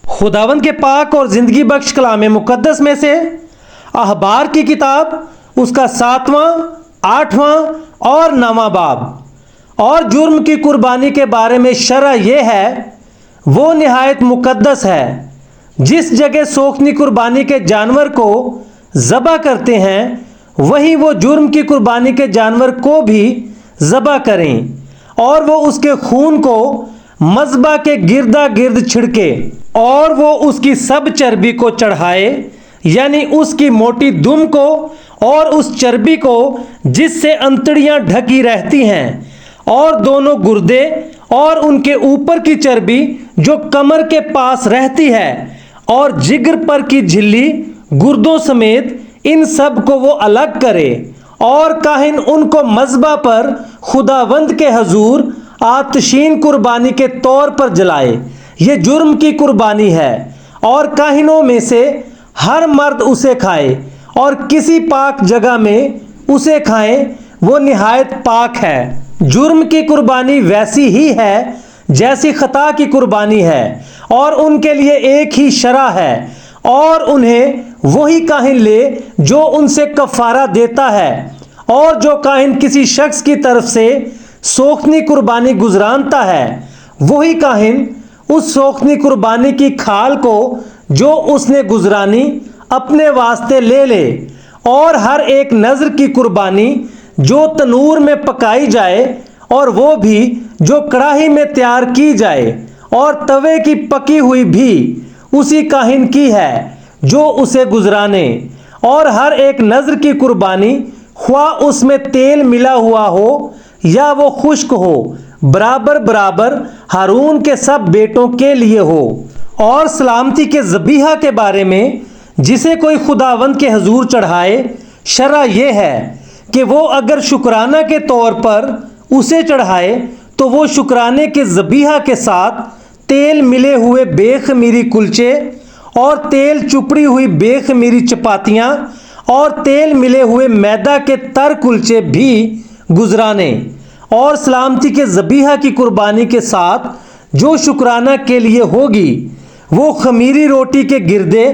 خداوند کے پاک اور زندگی بخش کلام مقدس میں سے احبار کی کتاب اس کا 7واں 8واں اور 9واں باب۔ اور جرم کی قربانی کے بارے میں شرع یہ ہے، وہ نہایت مقدس ہے۔ جس جگہ سوکھنی قربانی کے جانور کو ذبح کرتے ہیں، وہیں وہ جرم کی قربانی کے جانور کو بھی ذبح کریں، اور وہ اس کے خون کو مذبح کے گردا گرد چھڑکے، اور وہ اس کی سب چربی کو چڑھائے، یعنی اس کی موٹی دم کو اور اس چربی کو جس سے انتڑیاں ڈھکی رہتی ہیں، اور دونوں گردے اور ان کے اوپر کی چربی جو کمر کے پاس رہتی ہے، اور جگر پر کی جھلی گردوں سمیت ان سب کو وہ الگ کرے، اور کاہن ان کو مذبح پر خداوند کے حضور آتشین قربانی کے طور پر جلائے۔ یہ جرم کی قربانی ہے، اور کاہنوں میں سے ہر مرد اسے کھائے، اور کسی پاک جگہ میں اسے کھائیں، وہ نہایت پاک ہے۔ جرم کی قربانی ویسی ہی ہے جیسی خطا کی قربانی ہے، اور ان کے لیے ایک ہی شرع ہے، اور انہیں وہی کاہن لے جو ان سے کفارہ دیتا ہے۔ اور جو کاہن کسی شخص کی طرف سے سوکھنی قربانی گزرانتا ہے، وہی کاہن اس سوکھنی قربانی کی کھال کو جو اس نے گزرانی اپنے واسطے لے لے، اور ہر ایک نذر کی قربانی جو تنور میں پکائی جائے، اور وہ بھی جو کڑاہی میں تیار کی جائے، اور توے کی پکی ہوئی بھی اسی کاہن کی ہے جو اسے گزرانے۔ اور ہر ایک نذر کی قربانی، خواہ اس میں تیل ملا ہوا ہو یا وہ خشک ہو، برابر برابر ہارون کے سب بیٹوں کے لیے ہو۔ اور سلامتی کے ذبیحہ کے بارے میں جسے کوئی خداوند کے حضور چڑھائے، شرع یہ ہے کہ وہ اگر شکرانہ کے طور پر اسے چڑھائے، تو وہ شکرانے کے ذبیحہ کے ساتھ تیل ملے ہوئے بے خمیری کلچے، اور تیل چپڑی ہوئی بے خمیری چپاتیاں، اور تیل ملے ہوئے میدا کے تر کلچے بھی گزرانے۔ اور سلامتی کے ذبیحہ کی قربانی کے ساتھ جو شکرانہ کے لیے ہوگی، وہ خمیری روٹی کے گردے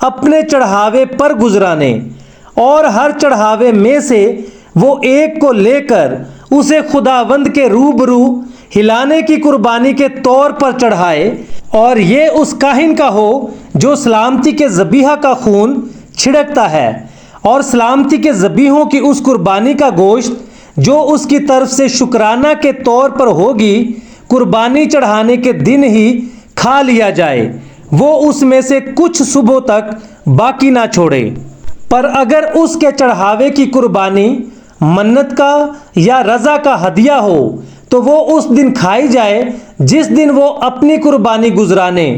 اپنے چڑھاوے پر گزرانے، اور ہر چڑھاوے میں سے وہ ایک کو لے کر اسے خداوند کے روبرو ہلانے کی قربانی کے طور پر چڑھائے، اور یہ اس کاہن کا ہو جو سلامتی کے ذبیحہ کا خون چھڑکتا ہے۔ اور سلامتی کے ذبیحوں کی اس قربانی کا گوشت جو اس کی طرف سے شکرانہ کے طور پر ہوگی، قربانی چڑھانے کے دن ہی کھا لیا جائے، وہ اس میں سے کچھ صبح تک باقی نہ چھوڑے۔ پر اگر اس کے چڑھاوے کی قربانی منت کا یا رضا کا ہدیہ ہو، تو وہ اس دن کھائی جائے جس دن وہ اپنی قربانی گزرانے،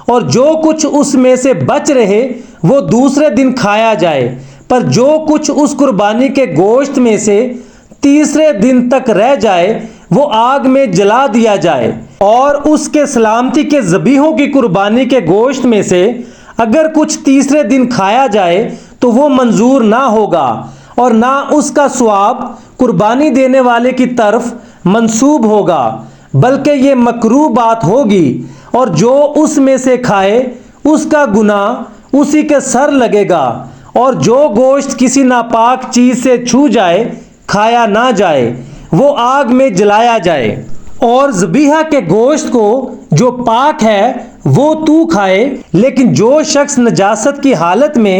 اور جو کچھ اس میں سے بچ رہے وہ دوسرے دن کھایا جائے۔ پر جو کچھ اس قربانی کے گوشت میں سے تیسرے دن تک رہ جائے، وہ آگ میں جلا دیا جائے۔ اور اس کے سلامتی کے ذبیحوں کی قربانی کے گوشت میں سے اگر کچھ تیسرے دن کھایا جائے، تو وہ منظور نہ ہوگا، اور نہ اس کا ثواب قربانی دینے والے کی طرف منسوب ہوگا، بلکہ یہ مکروہ بات ہوگی۔ اور جو اس میں سے کھائے، اس کا گناہ اسی کے سر لگے گا۔ اور جو گوشت کسی ناپاک چیز سے چھو جائے، کھایا نہ جائے، وہ آگ میں جلایا جائے۔ اور ذبیحہ کے گوشت کو جو پاک ہے وہ تو کھائے، لیکن جو شخص نجاست کی حالت میں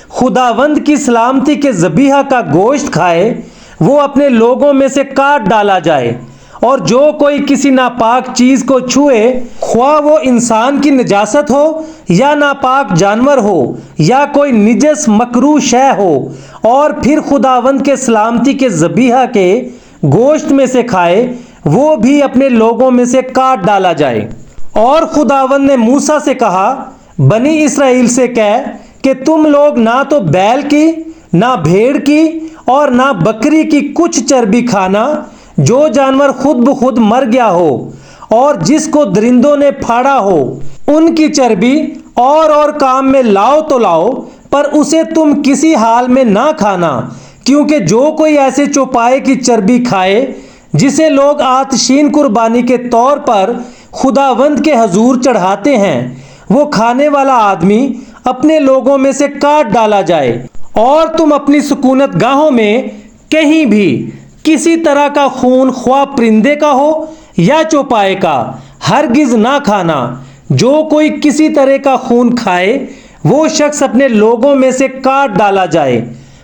خداوند کی سلامتی کے ذبیحہ کا گوشت کھائے، وہ اپنے لوگوں میں سے کاٹ ڈالا جائے۔ اور جو کوئی کسی ناپاک چیز کو چھوئے، خواہ وہ انسان کی نجاست ہو یا ناپاک جانور ہو یا کوئی نجس مکروہ شے ہو، اور پھر خداوند کے سلامتی کے ذبیحہ کے گوشت میں سے کھائے، وہ بھی اپنے لوگوں میں سے کاٹ ڈالا جائے۔ اور خداوند نے موسیٰ سے کہا، بنی اسرائیل سے کہہ کہ تم لوگ نہ تو بیل کی، نہ بھیڑ کی، اور نہ بکری کی کچھ چربی کھانا جو جانور خود بخود مر گیا ہو، اور جس کو درندوں نے پھاڑا ہو۔ ان کی چربی اور کام میں لاؤ تو لاؤ، پر اسے تم کسی حال میں نہ کھانا، کیونکہ جو کوئی ایسے چوپائے کی چربی کھائے جسے لوگ آتشین قربانی کے طور پر خداوند کے حضور چڑھاتے ہیں، وہ کھانے والا آدمی اپنے لوگوں میں سے کاٹ ڈالا جائے، اور تم اپنی سکونت گاہوں میں کہیں بھی کسی طرح کا خون، خواہ پرندے کا ہو یا چوپائے کا، ہرگز نہ کھانا۔ جو کوئی کسی طرح کا خون کھائے وہ شخص اپنے لوگوں میں سے کاٹ ڈالا جائے۔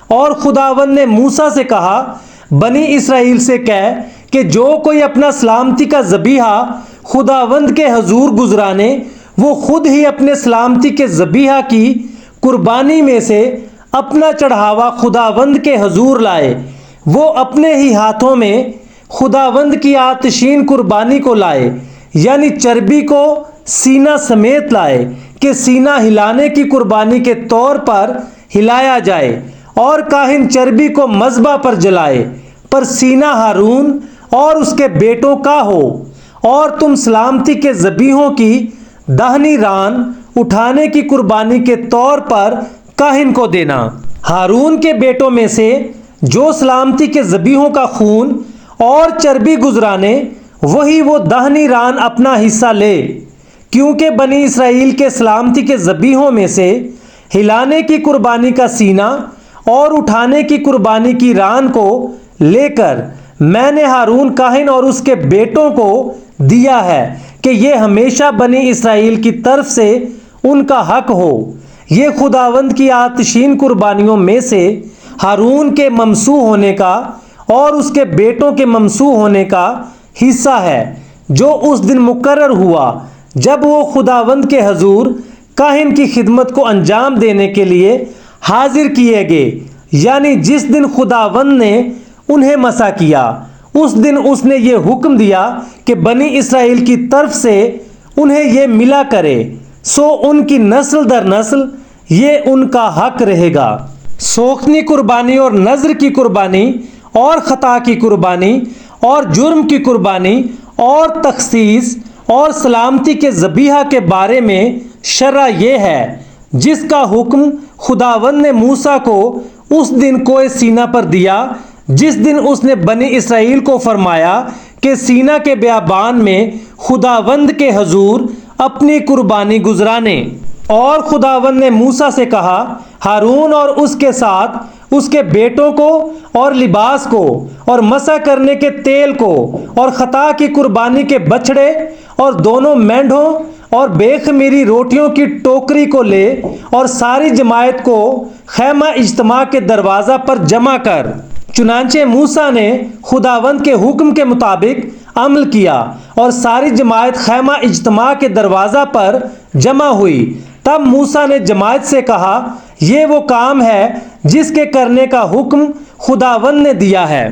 اور خداوند نے موسیٰ سے کہا، بنی اسرائیل سے کہہ کہ جو کوئی اپنا سلامتی کا ذبیحہ خداوند کے حضور گزرانے، وہ خود ہی اپنے سلامتی کے ذبیحہ کی قربانی میں سے اپنا چڑھاوا خداوند کے حضور لائے۔ وہ اپنے ہی ہاتھوں میں خداوند کی آتشین قربانی کو لائے، یعنی چربی کو سینہ سمیت لائے کہ سینہ ہلانے کی قربانی کے طور پر ہلایا جائے، اور کاہن چربی کو مذبح پر جلائے، پر سینہ ہارون اور اس کے بیٹوں کا ہو۔ اور تم سلامتی کے ذبیحوں کی دہنی ران اٹھانے کی قربانی کے طور پر کاہن کو دینا۔ ہارون کے بیٹوں میں سے جو سلامتی کے ذبیحوں کا خون اور چربی گزرانے، وہی وہ دہنی ران اپنا حصہ لے، کیونکہ بنی اسرائیل کے سلامتی کے ذبیحوں میں سے ہلانے کی قربانی کا سینہ اور اٹھانے کی قربانی کی ران کو لے کر میں نے ہارون کاہن اور اس کے بیٹوں کو دیا ہے کہ یہ ہمیشہ بنی اسرائیل کی طرف سے ان کا حق ہو۔ یہ خداوند کی آتشین قربانیوں میں سے ہارون کے ممسوح ہونے کا اور اس کے بیٹوں کے ممسوح ہونے کا حصہ ہے، جو اس دن مقرر ہوا جب وہ خداوند کے حضور کاہن کی خدمت کو انجام دینے کے لیے حاضر کیے گئے، یعنی جس دن خداوند نے انہیں مسح کیا، اس دن اس نے یہ حکم دیا کہ بنی اسرائیل کی طرف سے انہیں یہ ملا کرے، سو ان کی نسل در نسل یہ ان کا حق رہے گا۔ سوختنی قربانی اور نذر کی قربانی اور خطا کی قربانی اور جرم کی قربانی اور تخصیص اور سلامتی کے ذبیحہ کے بارے میں شرع یہ ہے، جس کا حکم خداوند نے موسیٰ کو اس دن کوہ سینا پر دیا، جس دن اس نے بنی اسرائیل کو فرمایا کہ سینا کے بیابان میں خداوند کے حضور اپنی قربانی گزرانے۔ اور خداوند نے موسیٰ سے کہا، ہارون اور اس کے ساتھ اس کے بیٹوں کو اور لباس کو اور مسح کرنے کے تیل کو اور خطا کی قربانی کے بچھڑے اور دونوں مینڈھوں اور بے خمیری روٹیوں کی ٹوکری کو لے اور ساری جماعت کو خیمہ اجتماع کے دروازہ پر جمع کر۔ چنانچہ موسیٰ نے خداوند کے حکم کے مطابق عمل کیا، اور ساری جماعت خیمہ اجتماع کے دروازہ پر جمع ہوئی۔ تب موسیٰ نے جماعت سے کہا، یہ وہ کام ہے جس کے کرنے کا حکم خداوند نے دیا ہے۔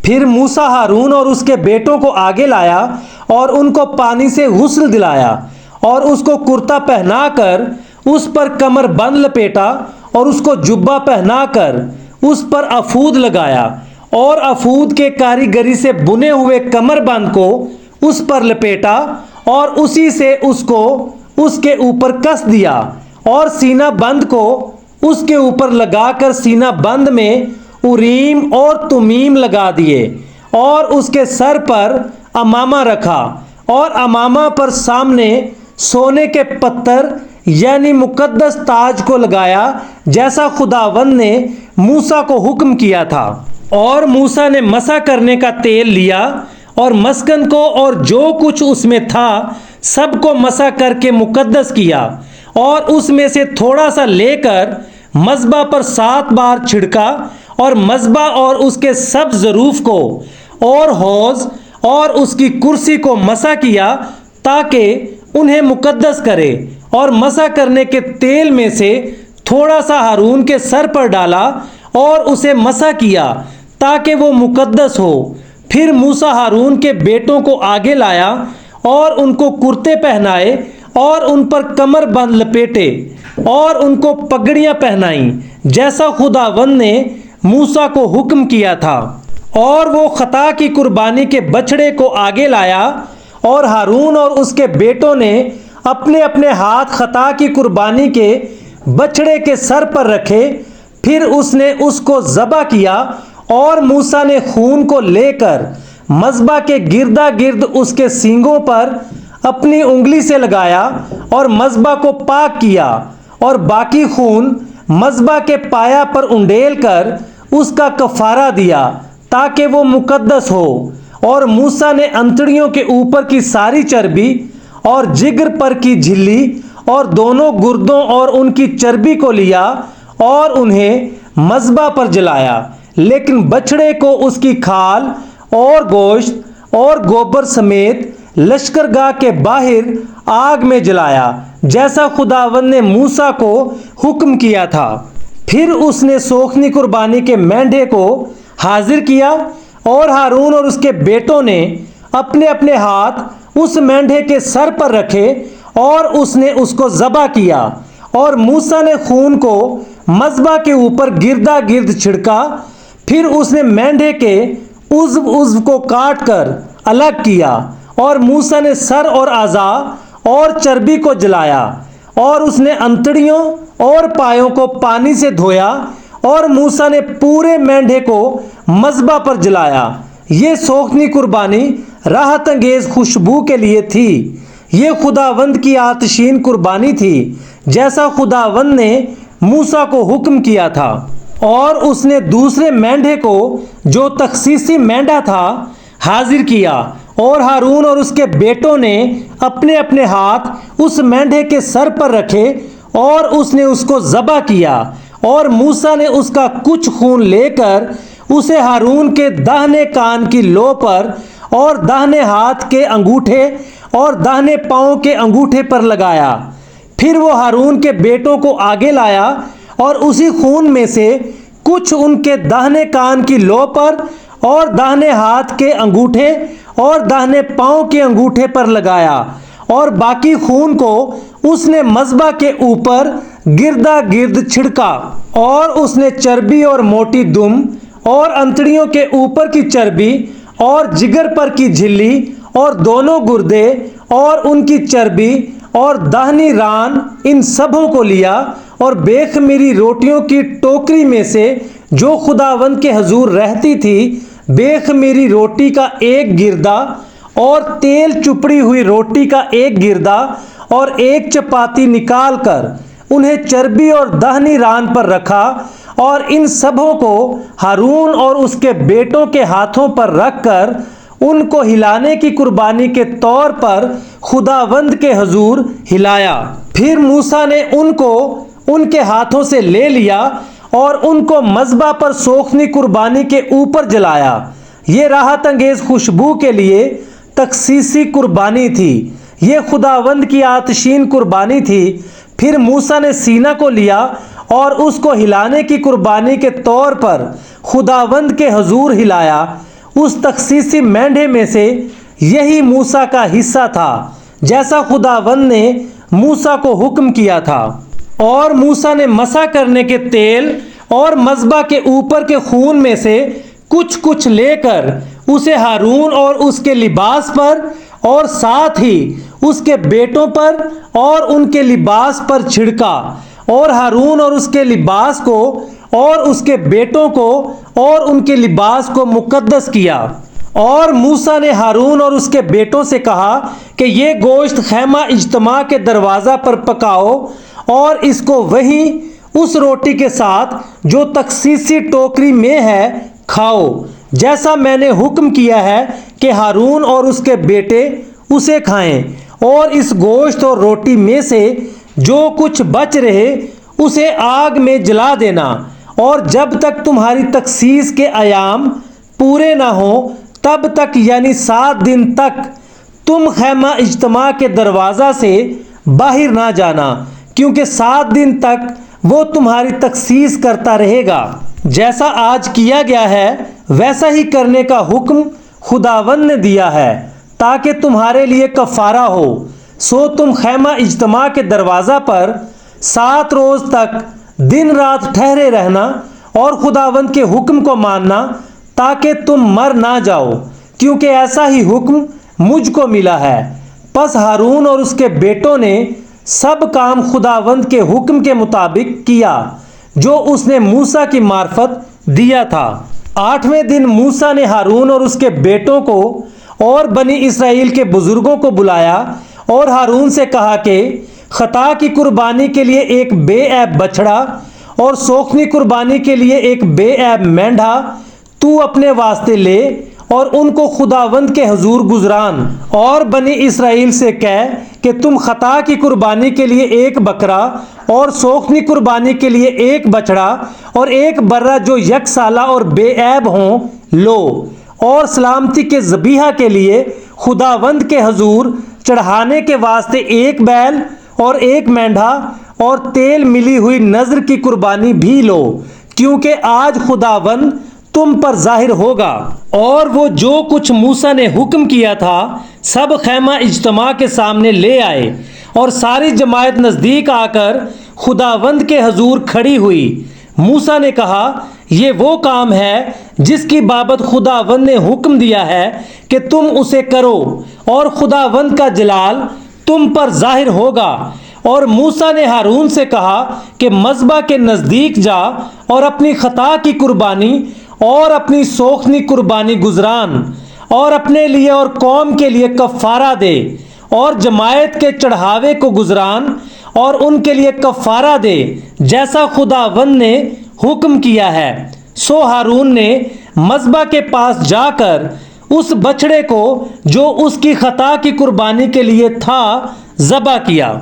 پھر موسیٰ ہارون اور اس کے بیٹوں کو آگے لایا اور ان کو پانی سے غسل دلایا، اور اس کو کرتا پہنا کر اس پر کمر بند لپیٹا، اور اس کو جبہ پہنا کر اس پر افود لگایا، اور افود کے کاریگری سے بنے ہوئے کمر بند کو اس پر لپیٹا، اور اسی سے اس کو اس کے اوپر کس دیا، اور سینہ بند کو اس کے اوپر لگا کر سینہ بند میں اوریم اور تمیم لگا دیے، اور اس کے سر پر امامہ رکھا، اور امامہ پر سامنے سونے کے پتھر یعنی مقدس تاج کو لگایا، جیسا خداوند نے موسیٰ کو حکم کیا تھا۔ اور موسیٰ نے مسح کرنے کا تیل لیا اور مسکن کو اور جو کچھ اس میں تھا سب کو مسح کر کے مقدس کیا، اور اس میں سے تھوڑا سا لے کر مذبح پر 7 بار چھڑکا، اور مذبح اور اس کے سب ظروف کو اور حوض اور اس کی کرسی کو مسح کیا، تاکہ انہیں مقدس کرے، اور مسح کرنے کے تیل میں سے تھوڑا سا ہارون کے سر پر ڈالا اور اسے مسح کیا تاکہ وہ مقدس ہو۔ پھر موسیٰ ہارون کے بیٹوں کو آگے لایا اور ان کو کرتے پہنائے اور ان پر کمر بند لپیٹے اور ان کو پگڑیاں پہنائیں، جیسا خداوند نے موسیٰ کو حکم کیا تھا۔ اور وہ خطا کی قربانی کے بچھڑے کو آگے لایا، اور ہارون اور اس کے بیٹوں نے اپنے اپنے ہاتھ خطا کی قربانی کے بچھڑے کے سر پر رکھے۔ پھر اس نے اس کو ذبح کیا، اور موسیٰ نے خون کو لے کر مذبح کے گردا گرد اس کے سینگوں پر اپنی انگلی سے لگایا اور مذبح کو پاک کیا اور باقی خون مذبح کے پایا پر انڈیل کر اس کا کفارہ دیا تاکہ وہ مقدس ہو۔ اور موسیٰ نے انتڑیوں کے اوپر کی ساری چربی اور جگر پر کی جھلی اور دونوں گردوں اور ان کی چربی کو لیا اور انہیں مذبح پر جلایا، لیکن بچڑے کو اس کی کھال اور گوشت اور گوبر سمیت لشکرگاہ کے باہر آگ میں جلایا، جیسا خداوند نے موسیٰ کو حکم کیا تھا۔ پھر اس نے سوکھنی قربانی کے مینڈھے کو حاضر کیا اور ہارون اور اس کے بیٹوں نے اپنے اپنے ہاتھ اس مینڈھے کے سر پر رکھے اور اس نے اس کو ذبح کیا، اور موسیٰ نے خون کو مذبح کے اوپر گردا گرد چھڑکا۔ پھر اس نے مینڈھے کے عضو کو کاٹ کر الگ کیا، اور موسیٰ نے سر اور اعضاء اور چربی کو جلایا، اور اس نے انتڑیوں اور پایوں کو پانی سے دھویا، اور موسیٰ نے پورے مینڈھے کو مذبح پر جلایا۔ یہ سوکھنی قربانی راحت انگیز خوشبو کے لیے تھی، یہ خداوند کی آتشین قربانی تھی جیسا خداوند نے موسیٰ کو حکم کیا تھا۔ اور اس نے دوسرے مینڈھے کو جو تخصیصی مینڈھا تھا حاضر کیا، اور ہارون اور اس کے بیٹوں نے اپنے اپنے ہاتھ اس مینڈھے کے سر پر رکھے اور اس نے اس کو ذبح کیا، اور موسیٰ نے اس کا کچھ خون لے کر اسے ہارون کے داہنے کان کی لو پر اور داہنے ہاتھ کے انگوٹھے اور داہنے پاؤں کے انگوٹھے پر لگایا۔ پھر وہ ہارون کے بیٹوں کو آگے لایا اور اسی خون میں سے کچھ ان کے داہنے کان کی لو پر اور داہنے ہاتھ کے انگوٹھے اور داہنے پاؤں کے انگوٹھے پر لگایا، اور باقی خون کو اس نے مذبح کے اوپر گردا گرد چھڑکا، اور اس نے چربی اور موٹی دم اور انتڑیوں کے اوپر کی چربی اور جگر پر کی جھلی اور دونوں گردے اور ان کی چربی اور داہنی ران ان سبوں کو لیا، اور بے خمیری روٹیوں کی ٹوکری میں سے جو خداوند کے حضور رہتی تھی بے خمیری روٹی کا ایک گردا اور تیل چپڑی ہوئی روٹی کا ایک گردا اور ایک چپاتی نکال کر انہیں چربی اور دہنی ران پر رکھا، اور ان سبوں کو ہارون اور اس کے بیٹوں کے ہاتھوں پر رکھ کر ان کو ہلانے کی قربانی کے طور پر خداوند کے حضور ہلایا۔ پھر موسیٰ نے ان کو ان کے ہاتھوں سے لے لیا اور ان کو مذبح پر سوکھنی قربانی کے اوپر جلایا۔ یہ راحت انگیز خوشبو کے لیے تخصیصی قربانی تھی، یہ خداوند کی آتشین قربانی تھی۔ پھر موسیٰ نے سینا کو لیا اور اس کو ہلانے کی قربانی کے طور پر خداوند کے حضور ہلایا۔ اس تخصیصی مینڈھے میں سے یہی موسیٰ کا حصہ تھا جیسا خداوند نے موسیٰ کو حکم کیا تھا۔ اور موسیٰ نے مسح کرنے کے تیل اور مذبح کے اوپر کے خون میں سے کچھ کچھ لے کر اسے ہارون اور اس کے لباس پر اور ساتھ ہی اس کے بیٹوں پر اور ان کے لباس پر چھڑکا، اور ہارون اور اس کے لباس کو اور اس کے بیٹوں کو اور ان کے لباس کو مقدس کیا۔ اور موسیٰ نے ہارون اور اس کے بیٹوں سے کہا کہ یہ گوشت خیمہ اجتماع کے دروازہ پر پکاؤ، اور اس کو وہیں اس روٹی کے ساتھ جو تخصیصی ٹوکری میں ہے کھاؤ، جیسا میں نے حکم کیا ہے کہ ہارون اور اس کے بیٹے اسے کھائیں۔ اور اس گوشت اور روٹی میں سے جو کچھ بچ رہے اسے آگ میں جلا دینا، اور جب تک تمہاری تخصیص کے ایام پورے نہ ہوں تب تک، یعنی 7 دن تک تم خیمہ اجتماع کے دروازہ سے باہر نہ جانا، کیونکہ 7 دن تک وہ تمہاری تخصیص کرتا رہے گا۔ جیسا آج کیا گیا ہے ویسا ہی کرنے کا حکم خداوند نے دیا ہے تاکہ تمہارے لیے کفارہ ہو۔ سو تم خیمہ اجتماع کے دروازہ پر 7 روز تک دن رات ٹھہرے رہنا اور خداوند کے حکم کو ماننا تاکہ تم مر نہ جاؤ، کیونکہ ایسا ہی حکم مجھ کو ملا ہے۔ پس ہارون اور اس کے بیٹوں نے سب کام خداوند کے حکم کے مطابق کیا جو اس نے موسیٰ کی معرفت دیا تھا۔ 8ویں دن موسیٰ نے ہارون اور اس کے بیٹوں کو اور بنی اسرائیل کے بزرگوں کو بلایا اور ہارون سے کہا کہ خطا کی قربانی کے لیے ایک بے عیب بچڑا اور سوکھنی قربانی کے لیے ایک بے عیب مینڈھا تو اپنے واسطے لے اور ان کو خداوند کے حضور گزران، اور بنی اسرائیل سے کہہ کہ تم خطا کی قربانی کے لیے ایک بکرا اور سوکھنی قربانی کے لیے ایک بچڑا اور ایک برہ جو یک سالہ اور بے عیب ہوں لو، اور سلامتی کے ذبیحہ کے لیے خداوند کے حضور چڑھانے کے واسطے ایک بیل اور ایک مینڈھا اور تیل ملی ہوئی نذر کی قربانی بھی لو، کیونکہ آج خداوند تم پر ظاہر ہوگا۔ اور وہ جو کچھ موسیٰ نے حکم کیا تھا سب خیمہ اجتماع کے سامنے لے آئے، اور ساری جماعت نزدیک آ کر خداوند کے حضور کھڑی ہوئی۔ موسیٰ نے کہا، یہ وہ کام ہے جس کی بابت خداوند نے حکم دیا ہے کہ تم اسے کرو، اور خداوند کا جلال تم پر ظاہر ہوگا۔ اور موسیٰ نے ہارون سے کہا کہ مذبح کے نزدیک جا اور اپنی خطا کی قربانی اور اپنی سوکھنی قربانی گزران، اور اپنے لیے اور قوم کے لیے کفارہ دے، اور جماعت کے چڑھاوے کو گزران اور ان کے لیے کفارہ دے، جیسا خداوند نے حکم کیا ہے۔ سو ہارون نے مذبح کے پاس جا کر اس بچڑے کو جو اس کی خطا کی قربانی کے لیے تھا ذبح کیا،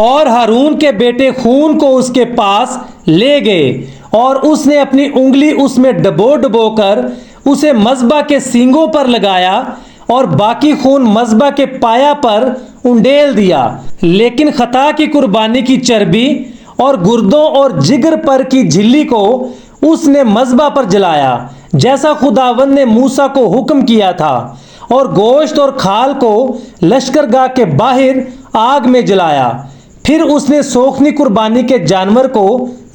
اور ہارون کے بیٹے خون کو اس کے پاس لے گئے، اور اس نے اپنی انگلی اس میں ڈبو ڈبو کر اسے مذبح کے سینگوں پر لگایا، اور باقی خون مذبح کے پایا پر انڈیل دیا، لیکن خطا کی قربانی کی چربی اور گردوں اور جگر پر کی جھلی کو اس نے مذبح پر جلایا، جیسا خداوند نے موسیٰ کو حکم کیا تھا، اور گوشت اور کھال کو لشکرگاہ کے باہر آگ میں جلایا۔ پھر اس نے سوکھنی قربانی کے جانور کو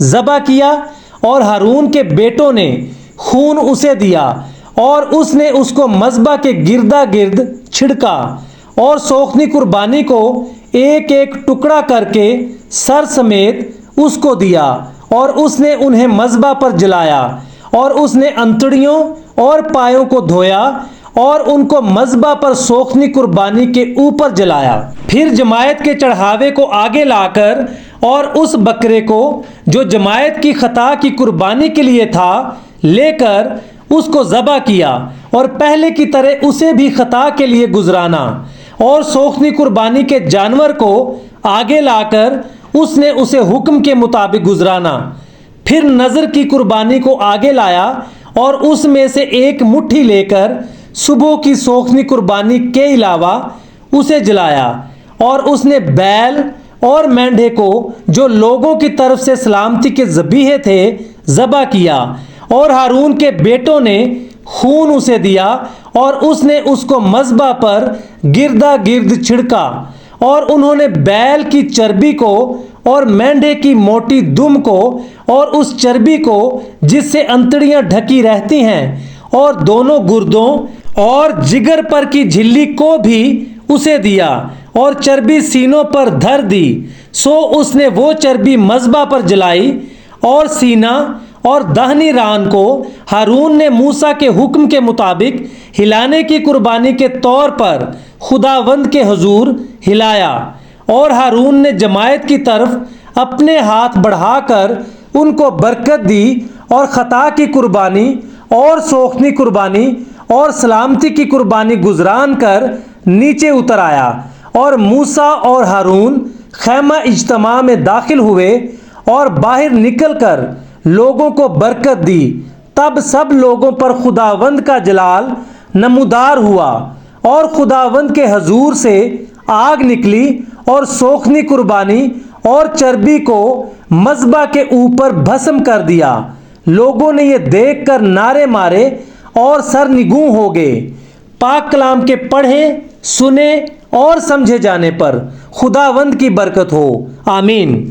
ذبح کیا، اور ہارون کے بیٹوں نے خون اسے دیا، اور اس نے اس کو مذبح کے گردا گرد چھڑکا، اور سوکھنی قربانی کو ایک ایک ٹکڑا کر کے سر سمیت اس کو دیا، اور اس نے انہیں مذبح پر جلایا، اور اس نے انتڑیوں اور پایوں کو دھویا اور ان کو مذبح پر سوکھنی قربانی کے اوپر جلایا۔ پھر جماعت کے چڑھاوے کو آگے لا کر اور اس بکرے کو جو جماعت کی خطا کی قربانی کے لیے تھا لے کر اس کو ذبح کیا، اور پہلے کی طرح اسے بھی خطا کے لیے گزرانا، اور سوکھنی قربانی کے جانور کو آگے لا کر اس نے اسے حکم کے مطابق گزرانا۔ پھر نذر کی قربانی کو آگے لایا، اور اس میں سے ایک مٹھی لے کر صبح کی سوکھنی قربانی کے علاوہ اسے جلایا، اور اس نے بیل اور مینڈھے کو جو لوگوں کی طرف سے سلامتی کے ذبیحے تھے ذبح کیا، اور ہارون کے بیٹوں نے خون اسے دیا، اور اس نے اس کو مذبح پر گردا گرد چھڑکا، اور انہوں نے بیل کی چربی کو اور مینڈھے کی موٹی دم کو اور اس چربی کو جس سے انتڑیاں ڈھکی رہتی ہیں اور دونوں گردوں اور جگر پر کی جھلی کو بھی اسے دیا، اور چربی سینوں پر دھر دی۔ سو اس نے وہ چربی مذبح پر جلائی، اور سینہ اور دہنی ران کو ہارون نے موسیٰ کے حکم کے مطابق ہلانے کی قربانی کے طور پر خداوند کے حضور ہلایا، اور ہارون نے جماعت کی طرف اپنے ہاتھ بڑھا کر ان کو برکت دی، اور خطا کی قربانی اور سوکھنی قربانی اور سلامتی کی قربانی گزران کر نیچے اتر آیا، اور موسیٰ اور ہارون خیمہ اجتماع میں داخل ہوئے اور باہر نکل کر لوگوں کو برکت دی۔ تب سب لوگوں پر خداوند کا جلال نمودار ہوا، اور خداوند کے حضور سے آگ نکلی اور سوکھنی قربانی اور چربی کو مذبح کے اوپر بھسم کر دیا۔ لوگوں نے یہ دیکھ کر نعرے مارے اور سر نگوں ہو گئے۔ پاک کلام کے پڑھے، سنے اور سمجھے جانے پر خداوند کی برکت ہو، آمین۔